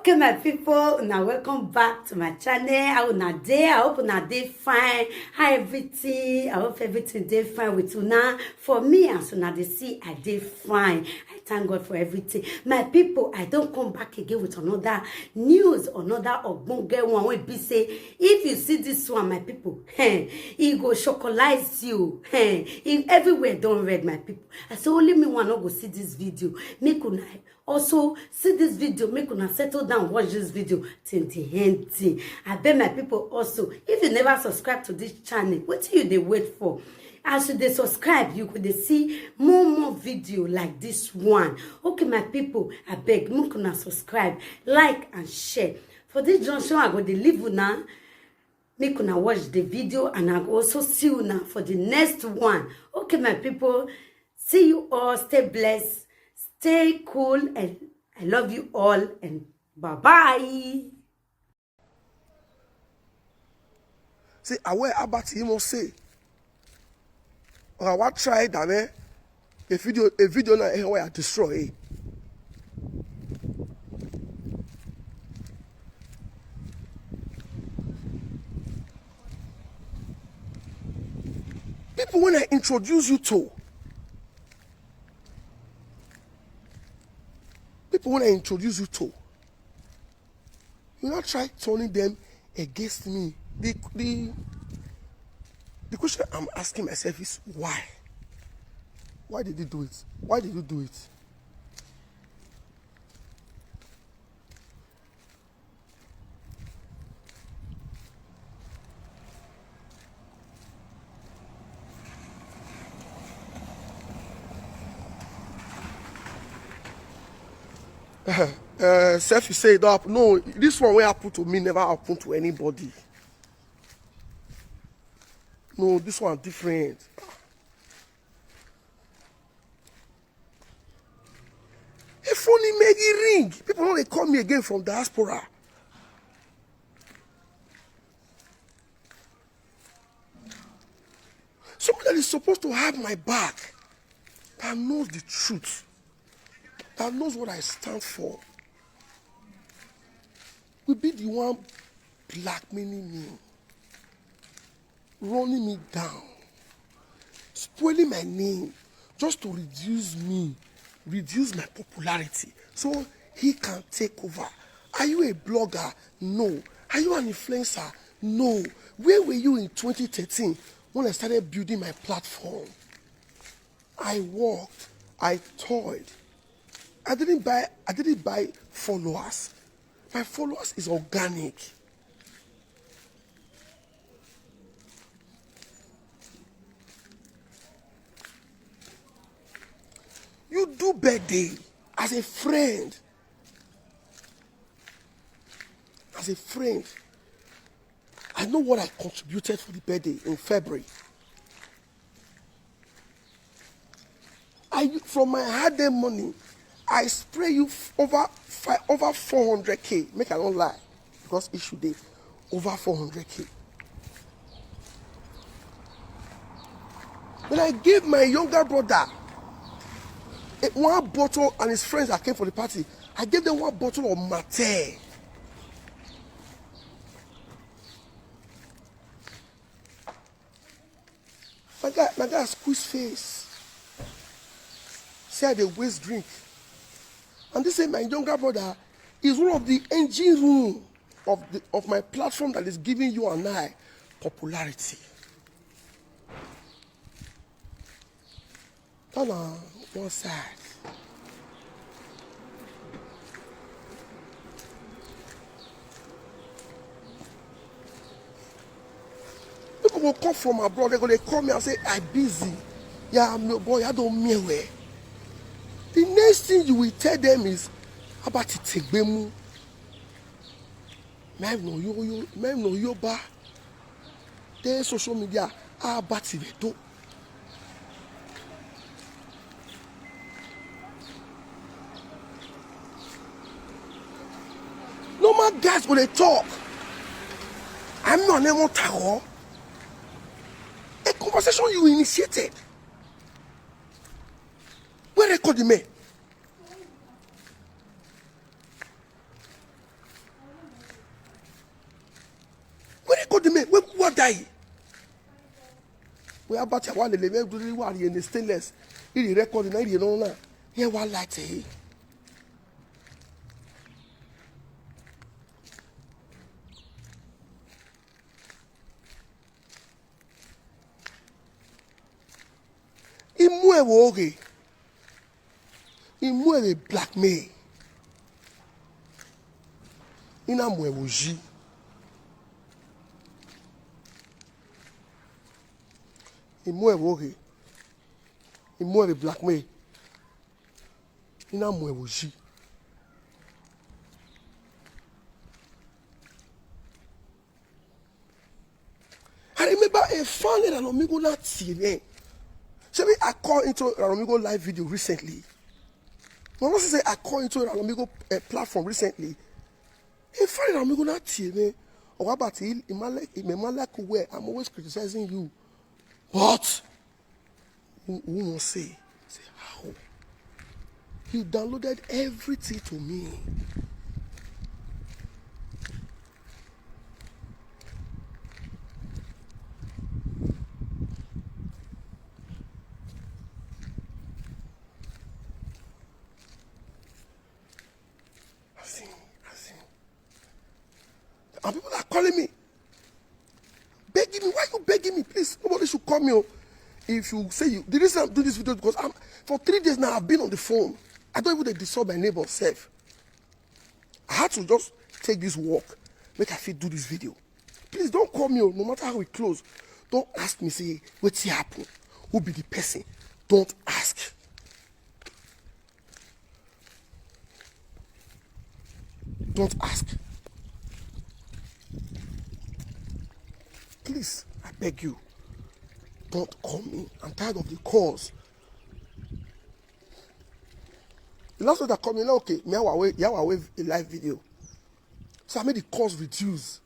Okay, my people, now welcome back to my channel. How una dey? I hope una dey fine. How everything? I hope everything dey fine with una. For me, as una dey see, I dey fine. I thank God for everything. My people, I don't come back again with another news, another ogbonge one. Wey be say, if you see this one, my people, it go chocolize you. If everywhere don't read, my people. I say only me one not go see this video. Make una also see this video, make una settle down, watch this video till the end. I beg my people also, if you never subscribe to this channel, what do you they wait for? As you they subscribe, you could see more video like this one. Okay, my people, I beg, make una subscribe, like and share. For this junction, I go to leave una. Make una watch the video, and I go also see you now for the next one. Okay, my people, see you all. Stay blessed. Stay cool, and I love you all, and bye-bye. Say, aware about him or say, or I want try that way. A video na where I destroy. People, when I introduce you to, you not try turning them against me. The question I'm asking myself is why? Why did he do it? Why did you do it? Self, you say it up. No, this one will happen to me, never happen to anybody. No, this one different. A phone make it ring. People know they call me again from diaspora. Somebody that is supposed to have my back, that knows the truth, that knows what I stand for, will be the one blackmailing me, running me down, spoiling my name, just to reduce my popularity, so he can take over. Are you a blogger? No. Are you an influencer? No. Where were you in 2013 when I started building my platform? I worked, I toiled. I didn't buy followers. My followers is organic. You do birthday as a friend. As a friend. I know what I contributed for the birthday in February. From my hard-earned money, I spray you over 400K. Make I don't lie, because issue day over 400K. When I gave my younger brother one bottle, and his friends that came for the party, I gave them one bottle of Mate. My guy squeeze face. Say they waste drink. And this is my younger brother is one of the engine room of my platform that is giving you and I popularity. Turn on one side. People will come from abroad, they call me and say, I'm busy. Yeah, I'm your boy, I don't mean where. The next thing you will tell them is about it. Même no yoba. Then social media about it. Normal guys when they talk. I'm not anymore tower. A conversation you initiated. Where record the man? guy. We about one the level do what in the stainless. He record na he no na. Here one light eh. Imwe woge. Imwe the blackmail. Ina mwe woji. Imwe woge. Imwe the blackmail. Ina mwe woji. I remember a funny that Omigo not TV. Shall I call into Ralomigo live video recently? When I say I call into Ralomigo platform recently, a funny Ralomigo not TV. Or about it, where I'm always criticizing you. What? Who will say how? He downloaded everything to me. And people are calling me, begging me. Why are you begging me? Please, nobody should call me. If you say you, the reason I'm doing this video because for 3 days now I've been on the phone. I don't even disturb my neighbor self. I had to just take this walk, make I fit do this video. Please don't call me. No matter how we close, don't ask me. Say what's happen? Who be the person? Don't ask. Don't ask. Please, I beg you, don't call me. I'm tired of the calls. The last one that called me, okay, me I wave a live video. So I made the calls reduce.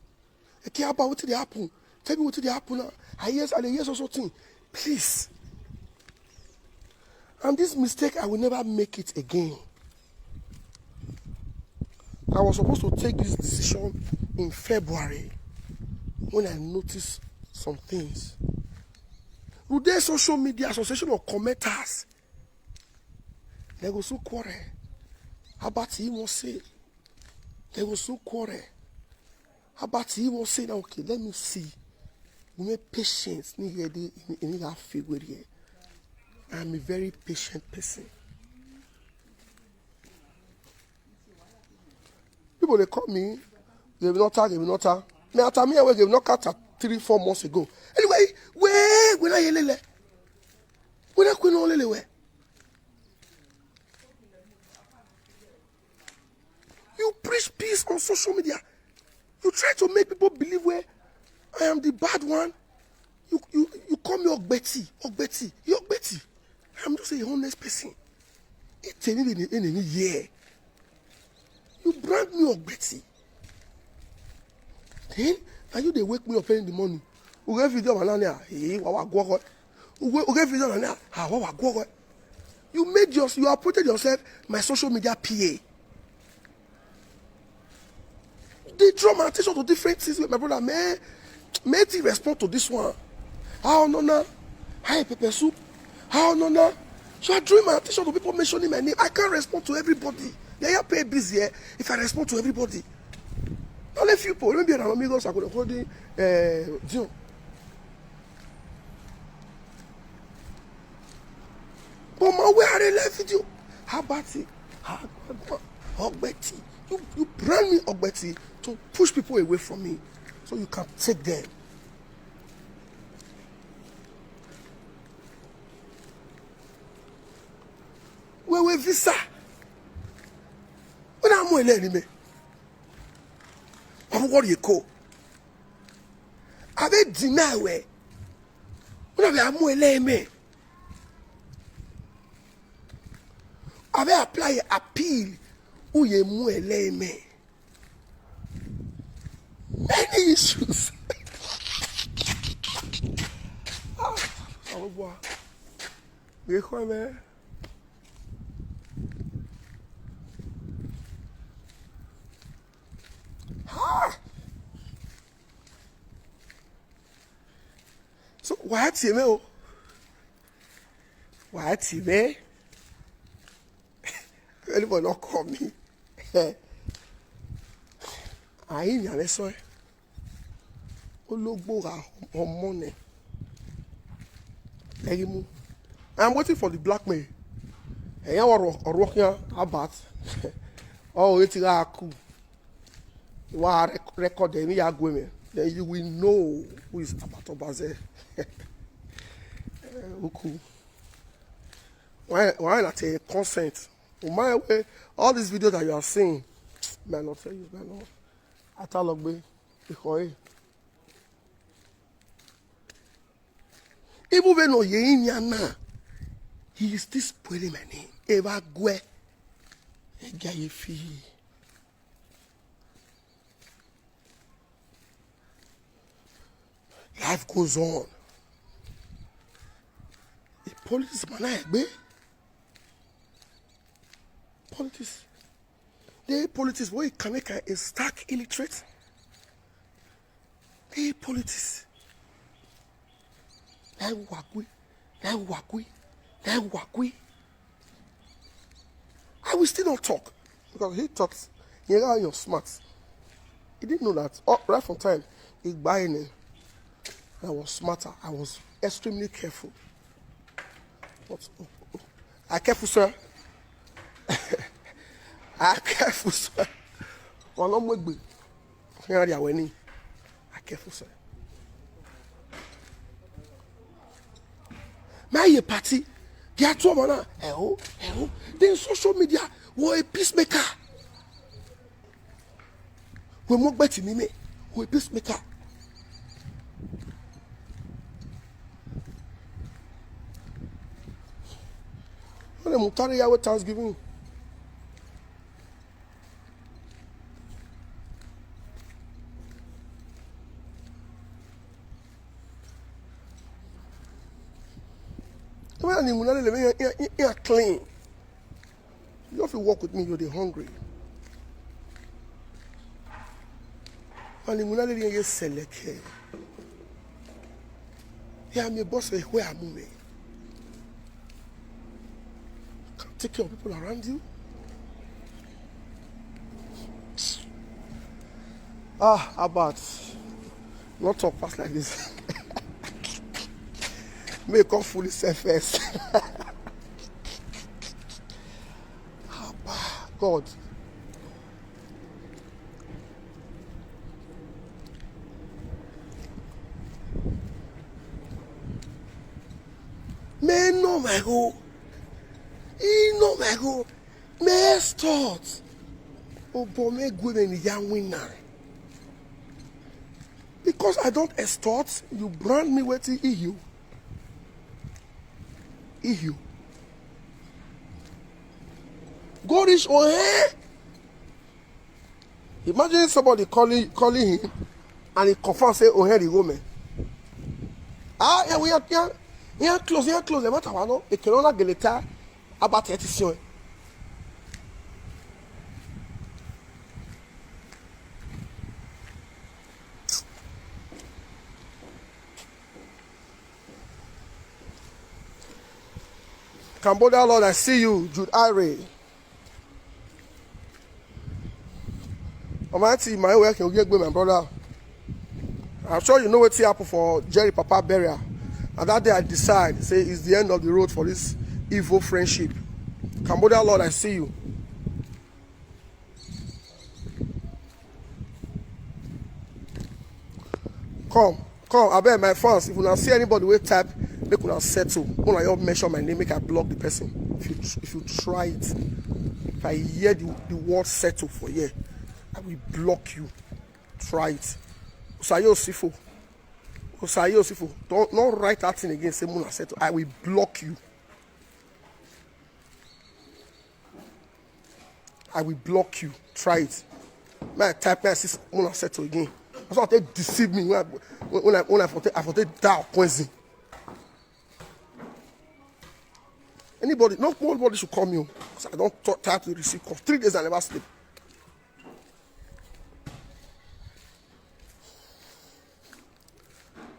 Okay, about what did happen? Tell me what did happen now. I hear also thing. Please. And this mistake, I will never make it again. I was supposed to take this decision in February. When I noticed some things. Today, social media association of commenters, they go so quarrel. About him will say, they go so quarrel. About him will say, okay, let me see. We make patience. I'm a very patient person. People they call me, they will not talk. Me after me, I gave knock out 3-4 months ago. Anyway, when I yelele, when I couldn't only way. You preach peace on social media. You try to make people believe where I am the bad one. You call me Ogbeti. You Ogbeti. I'm just a honest person. It's in any year. You brand me Ogbeti. Then, are you they wake me up in the morning? You get video manania. You appointed yourself my social media PA. They draw my attention to different things with my brother. May he respond to this one. How no? Hi pepper soup. How no? So I drew my attention to people mentioning my name. I can't respond to everybody. They are paid busy if I respond to everybody. Only few people, maybe an amigos are going to hold Dion. But my way are live video. How about it? Ogbeti. You brand me Ogbeti to push people away from me so you can take them. Where visa? When I'm more me. I'm what you call. I bet deny where. When I'm more me. I bet apply appeal. Who ye more me. Many issues. Oh boy. You come man. So why me? Oh, why me? Anybody not call me? I ain't your sorry. Ologbo ra money. I'm waiting for the blackmail. And you are working about. Oh, it's cool. You are recording me, then you will know who is Abatobaze. Cool. Why not a consent? My way, all these videos that you are seeing, man, not tell you, man, no. Atalogbe, because even when no ye he is still spoiling my name. Eva Gwe, Egayifi. Life goes on. The politics, man, politics. The politics, where you can make a stark illiterate. The politics. I will still not talk because he thought you're smart. He didn't know that right from time he buying. I was smarter. I was extremely careful. But I careful, sir. I careful, sir. One on with me. Here they are winning. I careful, sir. My party, they are two man. Then social media were a peacemaker. We mock better me. We a peacemaker. When I'm carrying Yahweh Thanksgiving. When you're clean, you have to walk with me, you're hungry. And you're select. Yeah, I'm your boss, where I'm moving. Take care of people around you. How about not talk fast like this? Make up fully self first. God. Man, no, my go. No, my go. Man, start. Oh, but me good and young winner. Because I don't extort, you brand me with the EU. EU. God is on here. Imagine somebody calling him and he confirms say oh here the woman. Ah yeah we are close le matter no e can only geleta about edition. Cambodia Lord, I see you, Jude Ire. Almighty, my work can get with my brother. I'm sure you know what's happened for Jerry Papa burial. And that day I decide, say it's the end of the road for this evil friendship. Cambodia Lord, I see you. Come, I beg my fans. If you not see anybody with type, make una settle. When I mention my name, make I block the person. If you try it, if I hear the word settle for you, I will block you. Try it. Osayo Sifo. Don't write that thing again. Say Muna settle. I will block you. I will block you. Try it. Man, type my sis Muna settle again. That's why they deceive me when I forget that poison. Nobody should call me because I don't type to receive calls. 3 days I never sleep.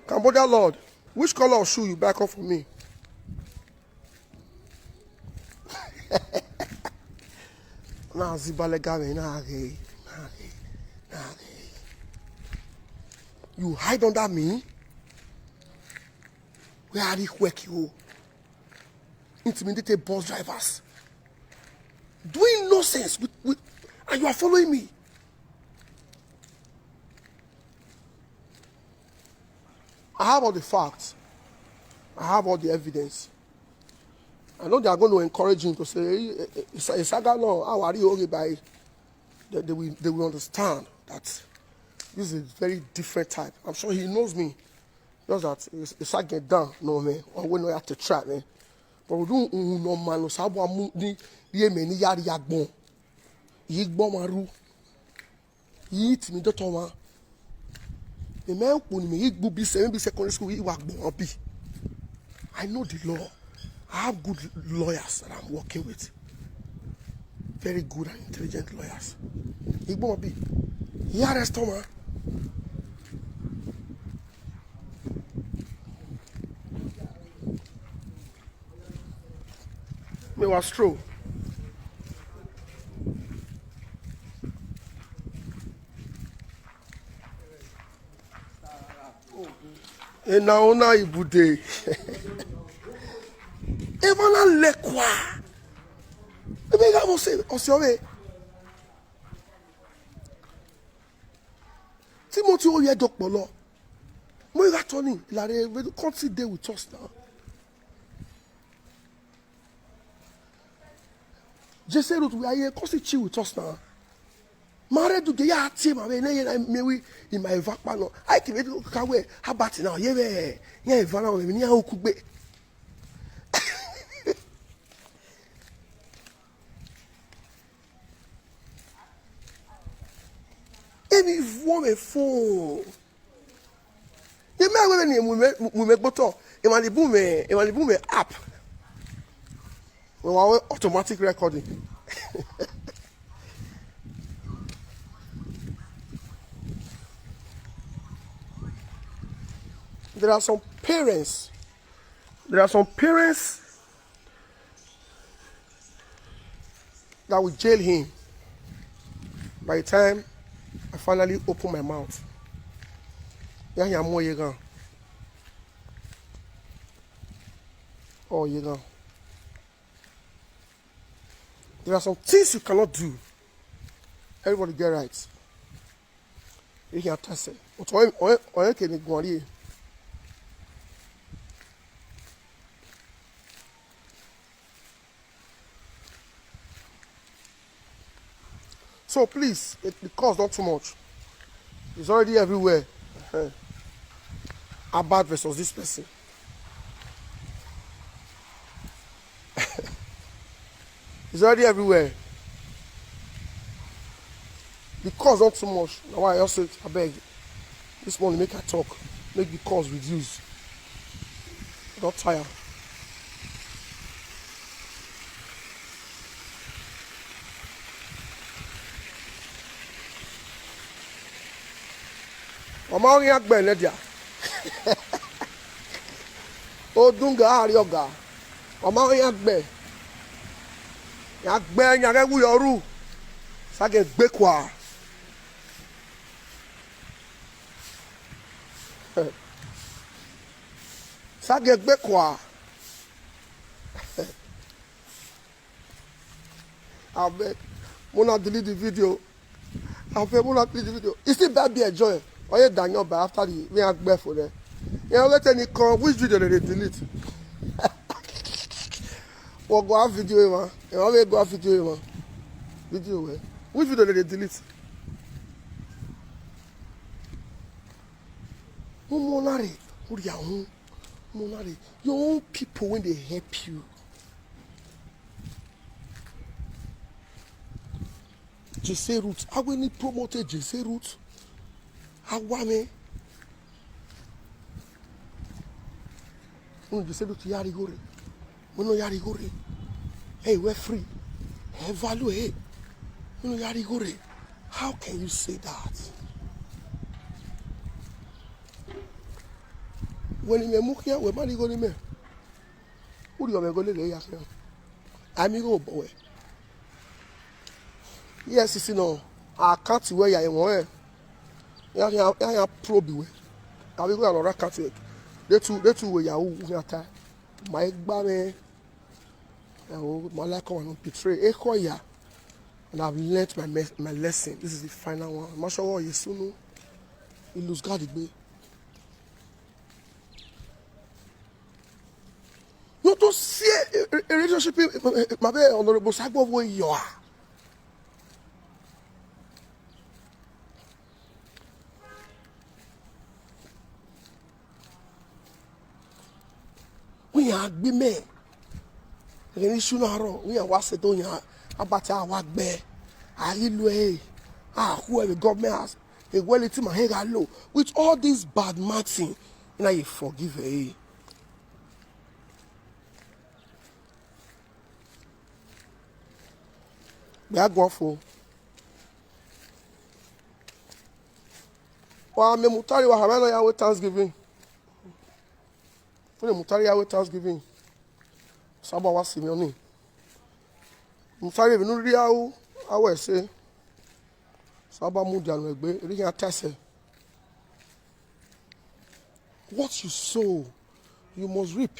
Cambodia Lord, Which color of shoe you back up for me? Nah, zibalegame, nah. You hide under me? Where are they work you? Intimidated bus drivers. Doing nonsense with and you are following me. I have all the facts. I have all the evidence. I know they are going to encourage him to say, Isagalo, how are you by? They will understand that this is a very different type. I'm sure he knows me. Just that it's I get down, no man, or when we have to trap, man. But we don't know man, so I ni many yari yagbon. Yigbon maru. Eat me the toma. The man who me be secondary school, he wagbon be. I know the law. I have good lawyers that I'm working with. Very good and intelligent lawyers. Yigbon be. He arrest Toma. Me was true. And now ibude. Evana lekwa. Ebe ga mo se osiore. Timothy oye dokpolo. Mo ira Tony, Ilare, come sit there with us now. Jesse Root, we are here, come sit chill with us now. Mare do ya team, I mean, in my vapano. I can make it away. How about now? Yeah, Vana, we near who could be. Every woman fool. You may we make bottle. It was the boom app. We want automatic recording. There are some parents that will jail him by the time I finally open my mouth. Yeah, more you go. Oh, you go. There are some things you cannot do. Everybody get right. You can test it. Or can go on. So please, it costs not too much. It's already everywhere. Abad versus this person. It's already everywhere. The cost not too much. Now why I also I beg this morning make a talk, make the cost reduce. Not tired. Mama only agbe nedia. Odunga arioga. Mama only agbe. Agbe nyare wu yoru. Sage gbe kwa. Sage gbe kwa. I beg. Mona delete the video. I beg Mona delete the video. It's still bad be a joy. Or you Daniel by after the we are gbe for there. You know let any come which video they delete. Or go have video man. You always go have video man. Video where? Which video they delete? Monari, Monari. Your own people when they help you. Jesse Roots. How when he promoted Jesse Roots? How me? Jesse Roots yari gore. No yari gore. Hey, we're free. Hey, value. Hey, no yari gore. How can you say that? When you move here, we're going to me. Who do you go to the I'm going to go. Yes, you see, no. I can't see where you are. You probe you. I will go another country. They two way you are. My baby, my life come and betray. And I've learnt my lesson. This is the final one. I'm not sure what you soon. You lose God. You to see a relationship, my baby, honorable Sagbo, where you are. We are be men. We are what's it on about our work bear. I will whoever government has a well to my head low. With all this bad marking, now you forgive a. We are going for. Well, I'm Mutari Wahala with Thanksgiving. When Mutari with Thanksgiving, Saba was Simeoni. Mutari, no real, I will say. Saba Mudian, we are tested. What you sow, you must reap.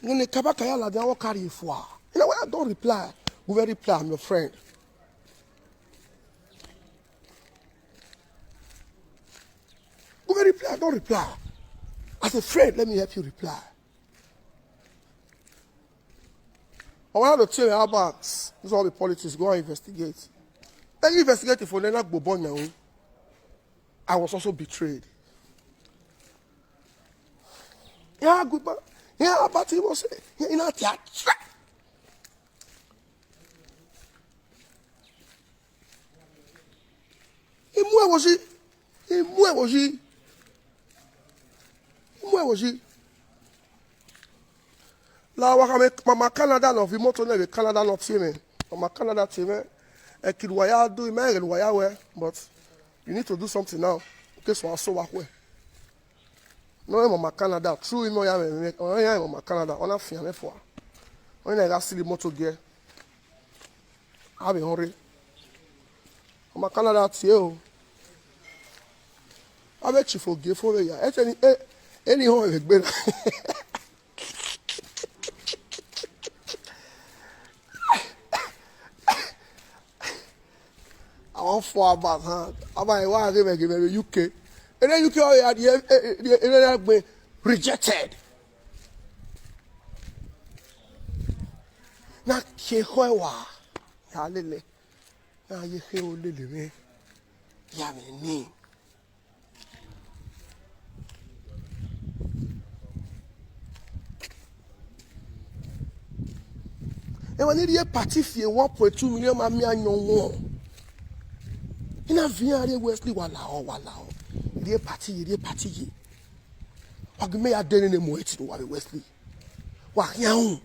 When the Kabakaya, they all carry for. You know what? I don't reply. We will reply, I'm your friend. We will reply, I don't reply. As a friend, let me help you reply. I want to tell you about this is all the politics. Go and investigate. Then you investigate for Nena Bobonya. I was also betrayed. Yeah, good man. Yeah, but he was in a theater. Where was he? Where was he? Where was he? La wakame mama Canada no vi moto na Canada no team. Mama Canada team. E kidwaya do e mere waya we, but you need to do something now. Okay, so so wa we. No mama Canada, true imo ya me. Ya mama Canada, ona fian me for. Ona ga sili moto gear. Abi hore. Mama Canada tie o. Abe chifo ge for ya. Any home egbe. I want 4 about huh? About why they give me UK. And then UK are the rejected. Na kehoewa. Ya lele. Na ye heo lele me. Ya me ni. And when you party fee 1.2 million mami anyon. Ina viare Wesley wala. Ye party. Ogme ya deni ne mo eti wa Wesley. Wa yan.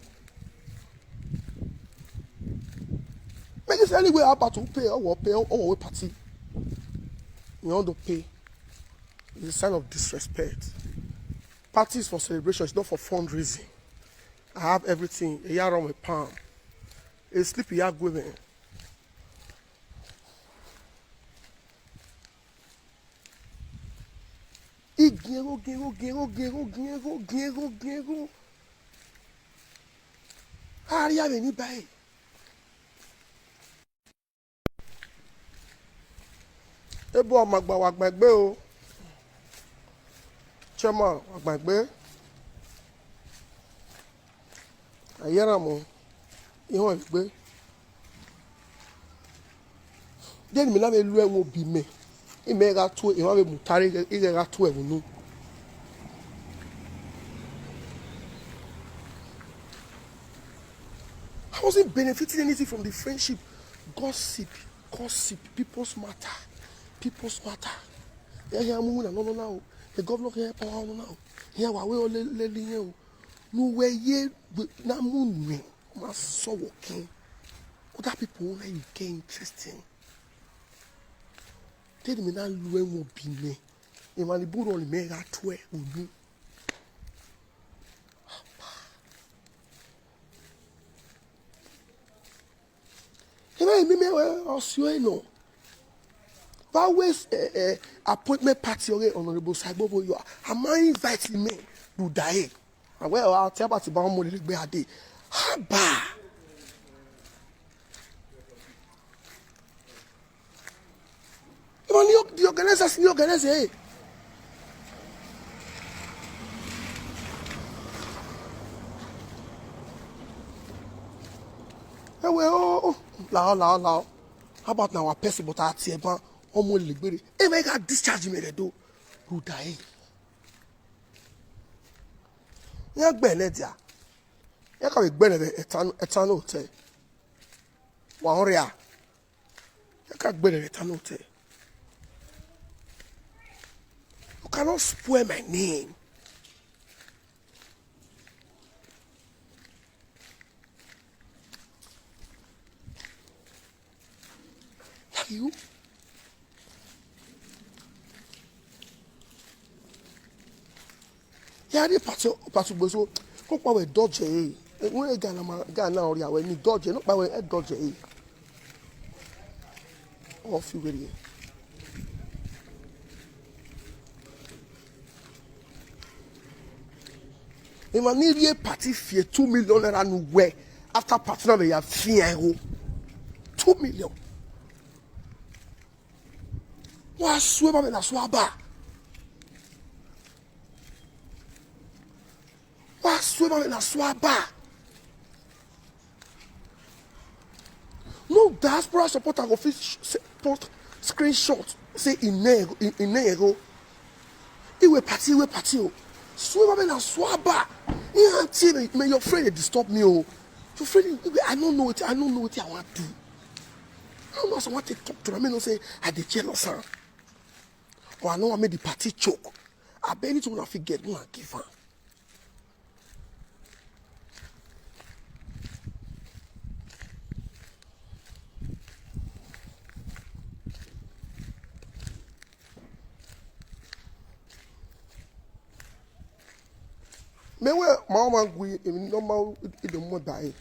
Make it anyway about to pay or party. You want to pay. It's a sign of disrespect. Parties for celebration, it's not for fundraising. I have everything. A year on my palm. A sleepy yard women. Gero. Aria veni bay. Ebo amagba wa gbagbe o. Chema wa gbagbe. Ayera mo. Ihon gbagbe. Den mi na me lu enwo bi me. Ime ga to e wa be mutari e ga to e nu. I wasn't benefiting anything from the friendship. Gossip, people's matter. Yeah, no. The governor here power now. Here we all let no way ye na moon ma so working. Other people only you get interesting. tell me now lu en wo bine. E ma ni buru on me ga to e onu. Me osio no. Ba waste appointment party ore honorable Sagbobo you am I inviting me to die. Well, I'll tell about the bomb money be ade. Haba. Even the organizers, well, lao. How about now? Person, but I see about almost liberty. If I got discharge me, do who die? You Benedia. You can be Benedia, eternal hotel. Wahala. You can't be eternal hotel. You cannot spoil my name. You? Yeah, the party bozo. Go by dodge. When Ghana or ya when you dodge, not by way dodge. Off you really. In my new party fear 2 million and where after party now they have fear 2 million. Wa sueba me na suaba. Wa sueba me na suaba. No diaspora supporter go fit post screenshot say in nego. Iwe party o. Sueba me na suaba. You until me your friend disturb me o. Your friend I don't know what I want to do. I don't know someone to talk to me no say I dey jealous her. Or I know I made the party choke. I bet it will not forget me and give her. Me where mama go in normal in the mud die.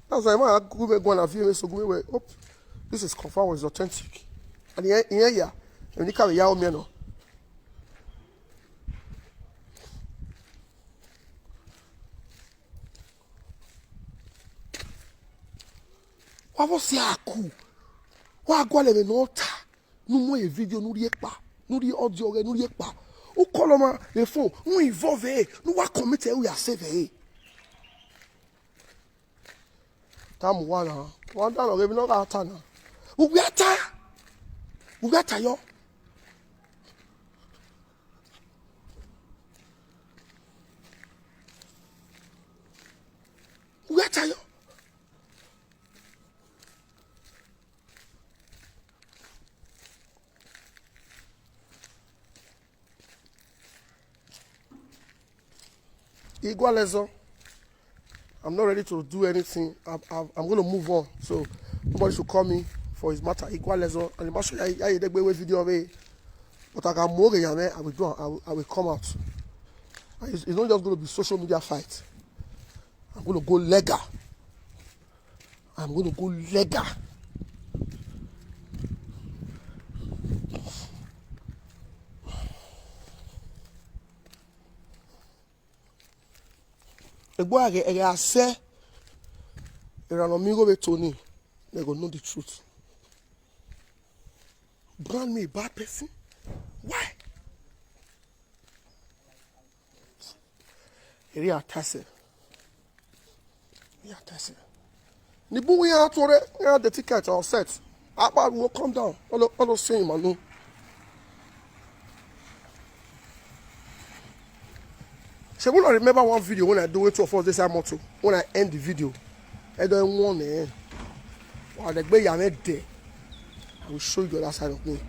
That's why I go and feel so go we up. This is confirmed is authentic. And yeah. And you carry yaw me no. What was ya cool? What go le no ta? No more a video no rie pa. No rie audio no rie pa. O call ma the phone. No involve no wa commit we are save Tam one down or even no ata na. We ata yo. Where are you? Igualezo. I'm not ready to do anything. I'm going to move on. So nobody should call me for his matter. Igualezo. And I'm sure I did a video of it. But I can more than I will do. I will come out. It's not just going to be social media fight. I'm going to go legal. The boy I say, if an amigo be Tony, they go know the truth. Brand me a bad person? Why? He are tasse. The boy we are to the ticket all set. Abba will come down. All the same, I know. So when I remember one video when I do it to force this motto, when I end the video, I don't want it. While the way I'm there, I will show you the other side of me.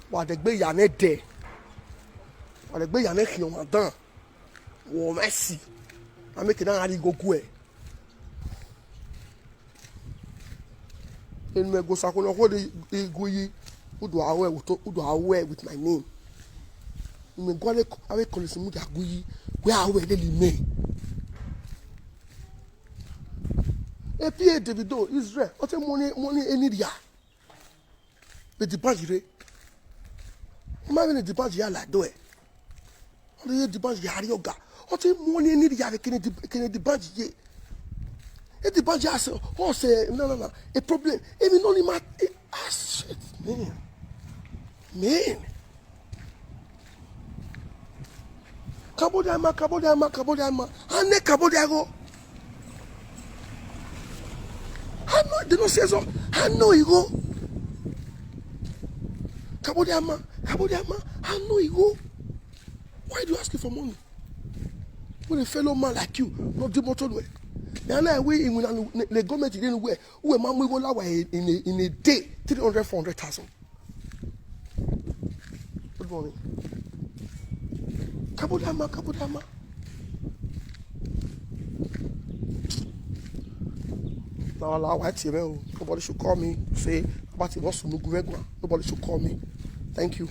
While the way I'm there, while the way I'm here, I'm done. Oh, mercy. I'm making that go away. And me go sakuna hold the guyi. Who do I wear with my name? Me go away college mu da guyi. Where I wear the me. EPA Davido Israel. What money any dia. But the banjire. Imagine the banjire like do it. The banjire yoga. What money any dia can the banjire. If the banjire say, oh say no. A problem. Even only my shit, man. Kabodiama. Ane kabodiago. I know they don't say so. I know you go. Kabodiama. I know you go. Why do you ask for money? When a fellow man like you not do motor way. And I way in the government didn't wear. Who a man will go in a day 300, 400,000. Good morning. Kabodiama. Now allow white nobody should call me. Say about it was Nobody should call me. Thank you.